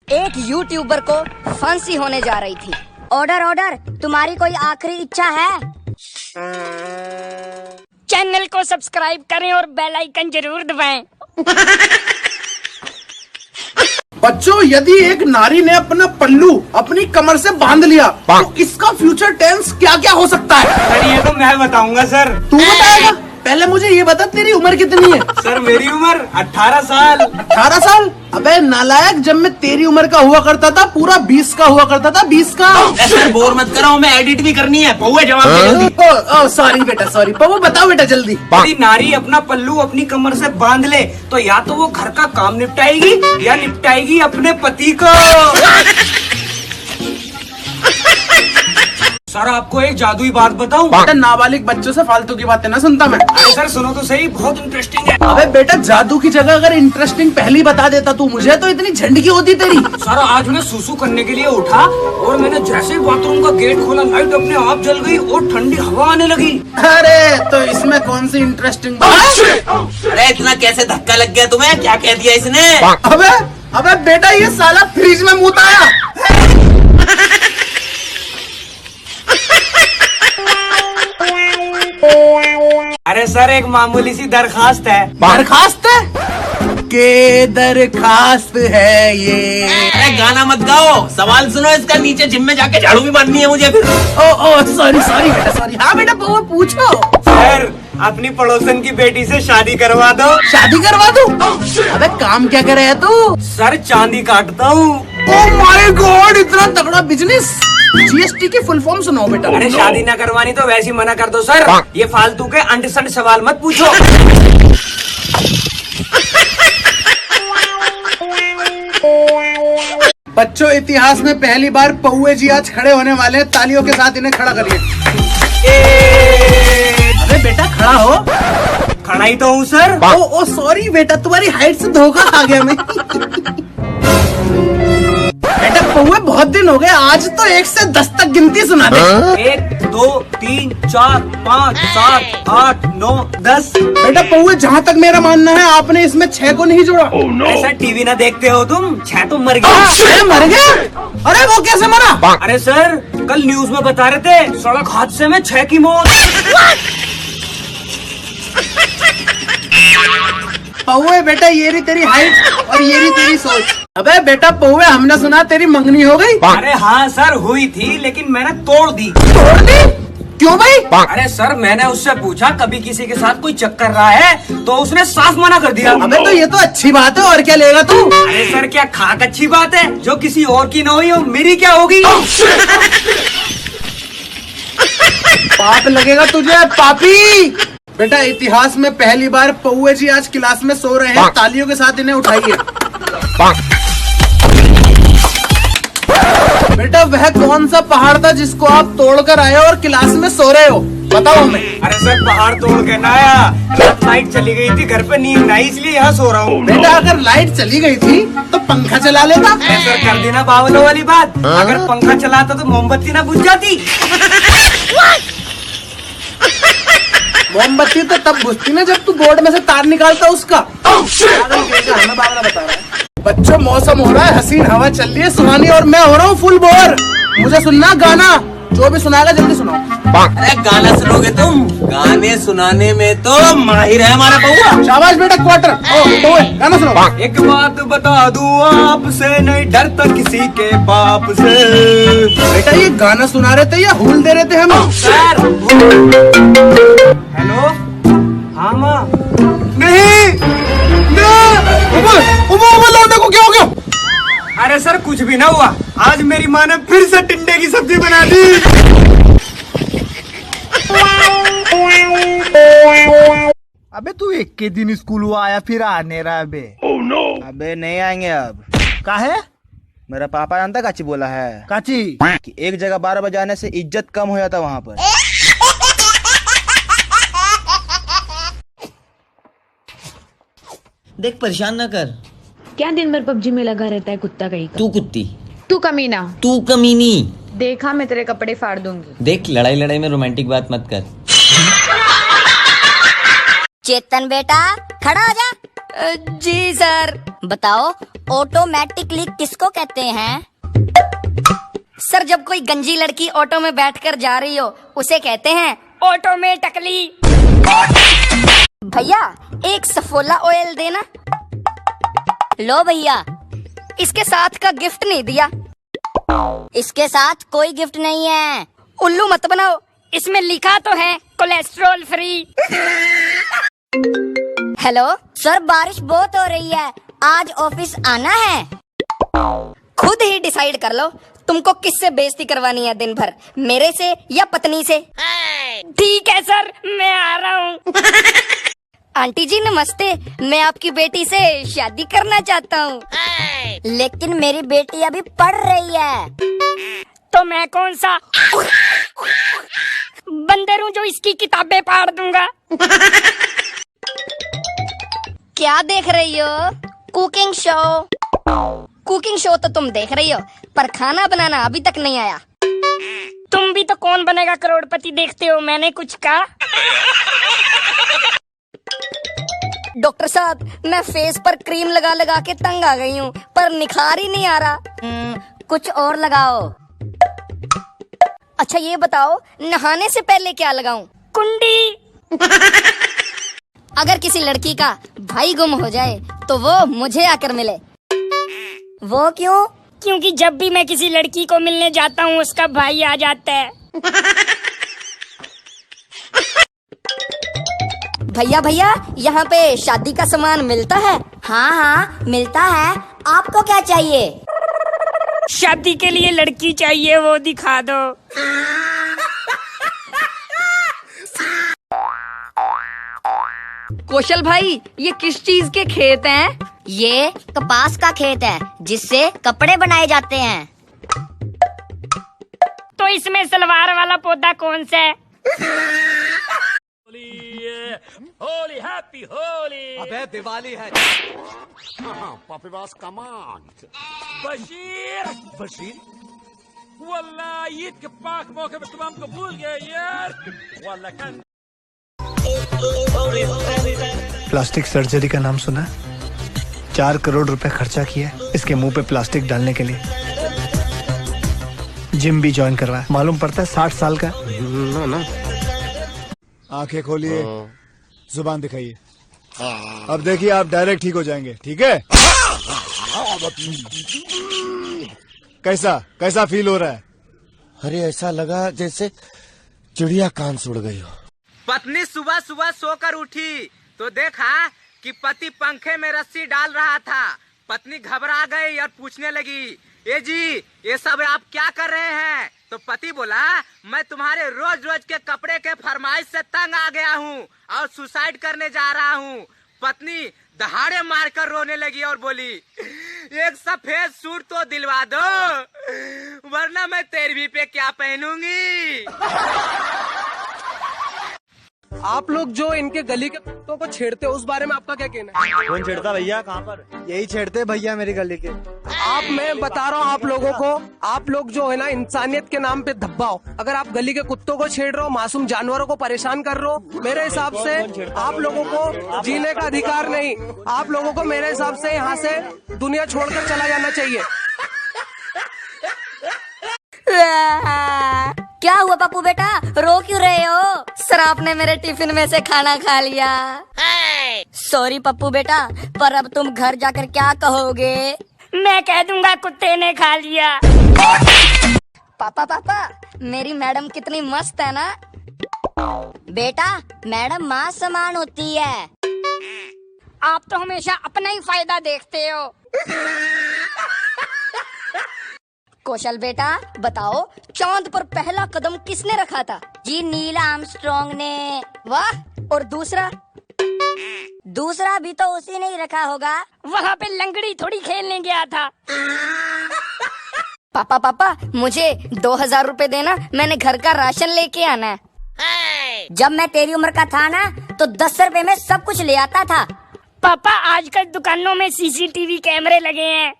एक यूट्यूबर को फांसी होने जा रही थी। ऑर्डर ऑर्डर, तुम्हारी कोई आखिरी इच्छा है? चैनल को सब्सक्राइब करें और बेल आइकन जरूर दबाएं। बच्चों, यदि एक नारी ने अपना पल्लू अपनी कमर से बांध लिया तो इसका फ्यूचर टेंस क्या क्या हो सकता है? सर ये तो मैं बताऊंगा सर। तू बताएगा? पहले मुझे ये बता, तेरी उम्र कितनी है? सर मेरी उम्र 18 साल। 18 साल? अबे नालायक, जब मैं तेरी उम्र का हुआ करता था पूरा 20 का हुआ करता था, 20 का। सर बोर मत करो, मैं एडिट भी करनी है। पौवे जवाब दे जल्दी। सॉरी बेटा, सॉरी। पप्पू बताओ बेटा जल्दी। यदि नारी अपना पल्लू अपनी कमर से बांध ले तो या तो वो घर का काम निपटाएगी या निपटाएगी अपने पति को। सर आपको एक जादुई बात बताऊं? बेटा नाबालिग बच्चों से फालतू की बातें ना सुनता मैं। अरे सर सुनो तो सही, बहुत इंटरेस्टिंग है। अबे बेटा, जादू की जगह अगर इंटरेस्टिंग पहली बता देता तू मुझे, तो इतनी झंडकी होती तेरी। सर आज मैं सुसु करने के लिए उठा और मैंने जैसे ही बाथरूम का गेट खोला, लाइट अपने आप जल गई और ठंडी हवा आने लगी। अरे तो इसमें कौन सी इंटरेस्टिंग बात? अरे इतना कैसे धक्का लग गया तुम्हें? क्या कह दिया इसने? अबे बेटा, ये साला फ्रिज में मुंह आया। अरे सर एक मामूली सी दरखास्त है। दरखास्त है? के दरखास्त है ये? अरे गाना मत गाओ, सवाल सुनो इसका। नीचे जिम में जाके झाड़ू भी बांधनी है मुझे फिर। ओ सॉरी बेटा, सॉरी। हाँ बेटा, वो पूछो। सर अपनी पड़ोसन की बेटी से शादी करवा दो। शादी करवा दूं? अबे काम क्या करे है तू? सर चांदी काटता हूँ। ओह माय गॉड, इतना तगड़ा बिजनेस। जीएसटी की फुल फॉर्म सुनाओ बेटा। अरे शादी ना करवानी तो वैसे ही मना कर दो सर। ये फालतू के अंट-संट सवाल मत पूछो। बच्चों, इतिहास में पहली बार पौवे जी आज खड़े होने वाले हैं। तालियों के साथ इन्हें खड़ा करिए। अरे बेटा खड़ा हो। खड़ा ही तो हूँ सर। ओ सॉरी बेटा, तुम्हारी हाइट से धोखा आ गया मैं। बेटा पौवे बहुत दिन हो गए, आज तो 1 से 10 तक गिनती सुना दे। 1 2 3 4 5 7 8 9 10। बेटा पौवे, जहाँ तक मेरा मानना है आपने इसमें 6 को नहीं जोड़ा। ऐसा टीवी ना देखते हो तुम? 6 तो मर गया। मर गया? अरे वो कैसे मरा? अरे सर कल न्यूज में बता रहे थे सड़क हादसे में 6 की मौत। पौवे बेटा, ये रही तेरी हाइट और ये रही तेरी सोच। अबे बेटा पौवे, हमने सुना तेरी मंगनी हो गई। अरे हाँ सर हुई थी, लेकिन मैंने तोड़ दी। तोड़ दी? क्यों भाई? अरे सर मैंने उससे पूछा कभी किसी के साथ कोई चक्कर रहा है, तो उसने साफ मना कर दिया। अबे तो ये तो अच्छी बात है, और क्या लेगा तू? अरे सर क्या खाक अच्छी बात है? जो किसी और की न हुई हो, मेरी क्या होगी? पाप लगेगा तुझे, पापी। बेटा इतिहास में पहली बार पौवे जी आज क्लास में सो रहे हैं। तालियों के साथ इन्हें उठाइए। बेटा वह कौन सा पहाड़ था जिसको आप तोड़कर आए और क्लास में सो रहे हो? बताओ हमें। अरे सर पहाड़ तोड़ के ना आया, रात लाइट चली गई थी, घर पे नींद नहीं, इसलिए यहाँ सो रहा हूँ। बेटा अगर लाइट चली गई थी तो पंखा चला लेता। अरे सर कर दी ना बावलों वाली बात। अगर पंखा चलाता तो मोमबत्ती ना बुझ जाती। मोमबत्ती तो तब बुझती ना जब तू बोर्ड में से तार निकालता उसका। हमें बावला बता रहा है। बच्चों मौसम हो रहा है, हसीन हवा चल रही है सुहानी, और मैं हो रहा हूँ फुल बोर। मुझे सुनना गाना, जो भी सुनाएगा जल्दी सुनाओ। अरे गाना सुनोगे तुम? गाने सुनाने में तो माहिर है हमारा पौवा। शाबाश बेटा, क्वार्टर। गाना सुनाओ। एक बात बता दूं आपसे, नहीं डरता किसी के बाप से। बेटा ये गाना सुना रहे थे या हुल दे रहे थे हम? सर हेलो, हाँ माँ। नहीं लौंडे को क्या हो गया? अरे सर कुछ भी ना हुआ, आज मेरी माँ ने फिर से टिंडे की सब्जी बना दी। अबे तू 1 के दिन स्कूल हुआ आया फिर आने रहा बे? अबे नहीं आएंगे अब। काहे? मेरा पापा जानता काची बोला है काची? कि एक जगह 12 बजे आने से इज्जत कम हो जाता वहाँ पर। देख परेशान ना कर। क्या दिन भर पबजी में लगा रहता है कुत्ता कहीं का? तू कुत्ती, तू कमीना, तू कमीनी। देखा मैं तेरे कपड़े फाड़ दूंगी। देख लड़ाई लड़ाई में रोमांटिक बात मत कर। चेतन बेटा खड़ा हो जा। जी सर। बताओ ऑटोमेटिकली किसको कहते हैं? सर, जब कोई गंजी लड़की ऑटो में बैठकर जा रही हो उसे कहते हैं ऑटोमेटिकली। भैया एक सफोला ऑयल देना। लो भैया। इसके साथ का गिफ्ट नहीं दिया। इसके साथ कोई गिफ्ट नहीं है। उल्लू मत बनाओ, इसमें लिखा तो है कोलेस्ट्रॉल फ्री। हेलो सर, बारिश बहुत हो रही है, आज ऑफिस आना है? खुद ही डिसाइड कर लो तुमको किससे बेइज्जती करवानी है दिन भर, मेरे से या पत्नी से। ठीक है सर, मैं आ रहा हूँ। आंटी जी नमस्ते, मैं आपकी बेटी से शादी करना चाहता हूँ। लेकिन मेरी बेटी अभी पढ़ रही है। तो मैं कौन सा बंदर हूँ जो इसकी किताबें फाड़ दूंगा? क्या देख रही हो? Cooking show. कुकिंग शो तो तुम देख रही हो, पर खाना बनाना अभी तक नहीं आया। तुम भी तो कौन बनेगा करोड़पति देखते हो, मैंने कुछ कहा? डॉक्टर साहब, मैं फेस पर क्रीम लगा लगा के तंग आ गई हूँ, पर निखार ही नहीं आ रहा। कुछ और लगाओ। अच्छा ये बताओ, नहाने से पहले क्या लगाऊं? कुंडी। अगर किसी लड़की का भाई गुम हो जाए तो वो मुझे आकर मिले। वो क्यों? क्योंकि जब भी मैं किसी लड़की को मिलने जाता हूँ उसका भाई आ जाता है। भैया भैया, यहाँ पे शादी का सामान मिलता है? हाँ हाँ मिलता है, आपको क्या चाहिए? शादी के लिए लड़की चाहिए, वो दिखा दो। कौशल भाई, ये किस चीज के खेत हैं? ये कपास का खेत है जिससे कपड़े बनाए जाते हैं। तो इसमें सलवार वाला पौधा कौन सा है? होली हैप्पी होली। अबे दिवाली है। पापीवास कमान। बशीर बशीर वल्ला ईद के पाक मौके पे तुम हमको भूल गए यार। वल्ला कन प्लास्टिक सर्जरी का नाम सुना? 4 करोड़ रुपए खर्चा किया इसके मुंह पे प्लास्टिक डालने के लिए। जिम भी ज्वाइन करवाया, मालूम पड़ता है 60 साल का। ना आंखें खोलिए, जुबान दिखाइए। अब देखिए आप डायरेक्ट ठीक हो जाएंगे, ठीक है? कैसा कैसा फील हो रहा है? अरे ऐसा लगा जैसे चिड़िया कान से उड़ गई हो। पत्नी सुबह सुबह सोकर उठी तो देखा कि पति पंखे में रस्सी डाल रहा था। पत्नी घबरा गई और पूछने लगी, ए जी ये सब आप क्या कर रहे हैं? तो पति बोला, मैं तुम्हारे रोज रोज के कपड़े के फरमाइश से तंग आ गया हूँ और सुसाइड करने जा रहा हूँ। पत्नी दहाड़े मारकर रोने लगी और बोली, एक सफेद सूट तो दिलवा दो, वरना मैं 13वीं पे क्या पहनूंगी। आप लोग जो इनके गली के कुत्तों को छेड़ते हो उस बारे में आपका क्या कहना है? कौन छेड़ता भैया? कहाँ पर? यही छेड़ते भैया मेरी गली के। मैं बता रहा हूँ आप लोगों को, आप लोग जो है ना इंसानियत के नाम पे धब्बा हो। अगर आप गली के कुत्तों को छेड़ रहे हो, मासूम जानवरों को परेशान कर रहे हो, मेरे हिसाब से आप लोगों को जीने का अधिकार नहीं। आप लोगों को मेरे हिसाब से यहाँ से दुनिया छोड़कर चला जाना चाहिए। क्या हुआ पप्पू बेटा, रो क्यों रहे हो? सर आपने मेरे टिफिन में से खाना खा लिया। सॉरी पप्पू बेटा, पर अब तुम घर जाकर क्या कहोगे? मैं कह दूंगा कुत्ते ने खा लिया। पापा पापा, मेरी मैडम कितनी मस्त है ना? बेटा मैडम माँ समान होती है। आप तो हमेशा अपना ही फायदा देखते हो। कौशल बेटा बताओ, चांद पर पहला कदम किसने रखा था? जी नील आर्मस्ट्रांग ने। वाह, और दूसरा? दूसरा भी तो उसी ने ही रखा होगा। वहाँ पे लंगड़ी थोड़ी खेलने गया था। पापा पापा, मुझे 2000 रुपए देना, मैंने घर का राशन लेके आना है। जब मैं तेरी उम्र का था ना तो 10 रुपए में सब कुछ ले आता था। पापा आजकल दुकानों में CCTV कैमरे लगे हैं।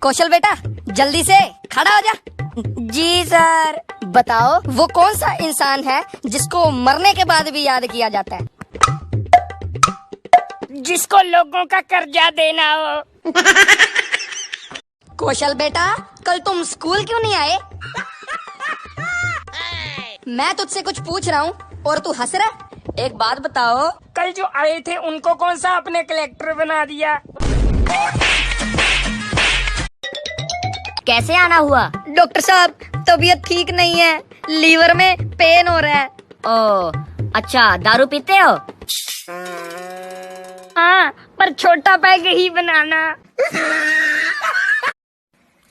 कौशल बेटा जल्दी से खड़ा हो जा। जी सर। बताओ वो कौन सा इंसान है जिसको मरने के बाद भी याद किया जाता है? जिसको लोगों का कर्जा देना हो। कौशल बेटा, कल तुम स्कूल क्यों नहीं आए? मैं तुझसे कुछ पूछ रहा हूँ और तू हंस रहा है। एक बात बताओ, कल जो आए थे उनको कौन सा आपने कलेक्टर बना दिया? कैसे आना हुआ? डॉक्टर साहब, तबीयत ठीक नहीं है, लीवर में पेन हो रहा है। ओ अच्छा, दारू पीते हो? हाँ, पर छोटा पैग ही बनाना।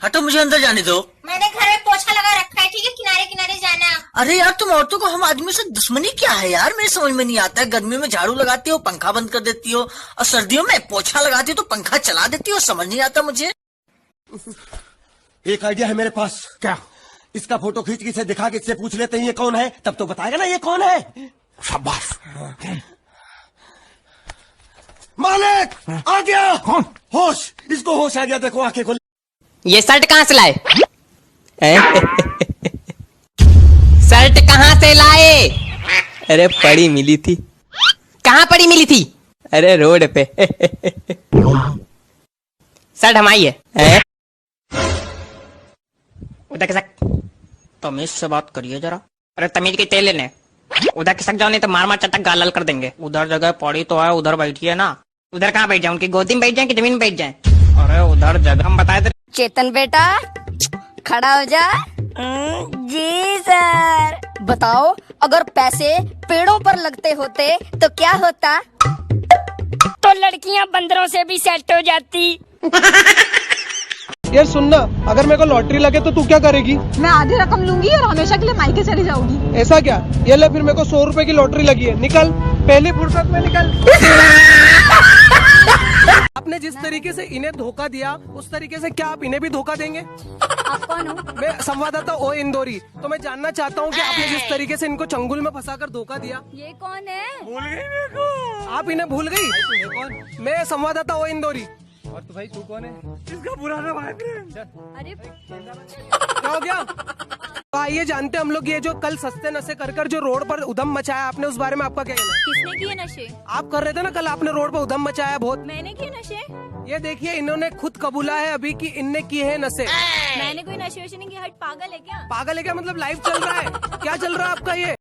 हटो, मुझे अंदर जाने दो। मैंने घर में पोछा लगा रखा है, ठीक है? किनारे किनारे जाना। अरे यार, तुम औरतों को हम आदमी से दुश्मनी क्या है यार? मेरे समझ में नहीं आता है। गर्मी में झाड़ू लगाती हो, पंखा बंद कर देती हो, और सर्दियों में पोछा लगाती हो तो पंखा चला देती हो। समझ नहीं आता मुझे। एक आइडिया है मेरे पास। क्या? इसका फोटो खींच के इसे दिखा के इससे पूछ लेते हैं ये कौन है, तब तो बताएगा ना ये कौन है। शाबाश। मालिक आ गया। कौन? होश, इसको होश आ गया। देखो आंखें खोल। ये शर्ट कहाँ से लाए? शर्ट कहाँ से लाए? अरे पड़ी मिली थी। कहाँ पड़ी मिली थी? अरे रोड पे। शर्ट हमारी है? उधर के सक तमीज से बात करिए जरा। अरे तमीज के तेल लेने। उधर के सक जाओ, नहीं तो मार मार चटक गाल लाल कर देंगे। उधर जगह पड़ी तो है, उधर बैठिए ना। उधर कहाँ बैठ जाए? उनकी गोदी में बैठ जाए कि जमीन में बैठ जाए? अरे उधर जगह हम बताए थे। चेतन बेटा, खड़ा हो जा। जी सर। बताओ, अगर पैसे पेड़ों पर लगते होते तो क्या होता? तो लड़कियां बंदरों से भी सेट हो जाती। यार सुनना, अगर मेरे को लॉटरी लगे तो तू क्या करेगी? मैं आधी रकम लूंगी और हमेशा के लिए मायके चली जाऊंगी। ऐसा क्या? ये ले, फिर मेरे को 100 रुपए की लॉटरी लगी है, निकल पहली फुर्सत में निकल। आपने जिस तरीके से इन्हें धोखा दिया, उस तरीके से क्या आप इन्हें भी धोखा देंगे? आप कौन हो? मैं संवाददाता ओ इंदौरी। तो मैं जानना चाहता हूँ कि आपने जिस तरीके से इनको चंगुल में फंसाकर धोखा दिया। ये कौन है? भूल गई मेरे को। आप इन्हें भूल गई? कौन? मैं संवाददाता ओ इंदौरी। और तो भाई तू कौन है? इसका पुराना भाई। अरे क्या हो गया? तो आइए जानते हम लोग, ये जो कल सस्ते नशे कर जो रोड पर उधम मचाया आपने, उस बारे में आपका क्या कहना है? किसने किए नशे? आप कर रहे थे ना कल, आपने रोड पर उधम मचाया बहुत। मैंने किए नशे? ये देखिए, इन्होंने खुद कबूला है अभी कि इनने किए हैं नशे। मैंने कोई नशे वशे नहीं किया। हट, पागल है क्या? पागल है क्या मतलब? लाइव चल रहा है, क्या चल रहा है आपका ये?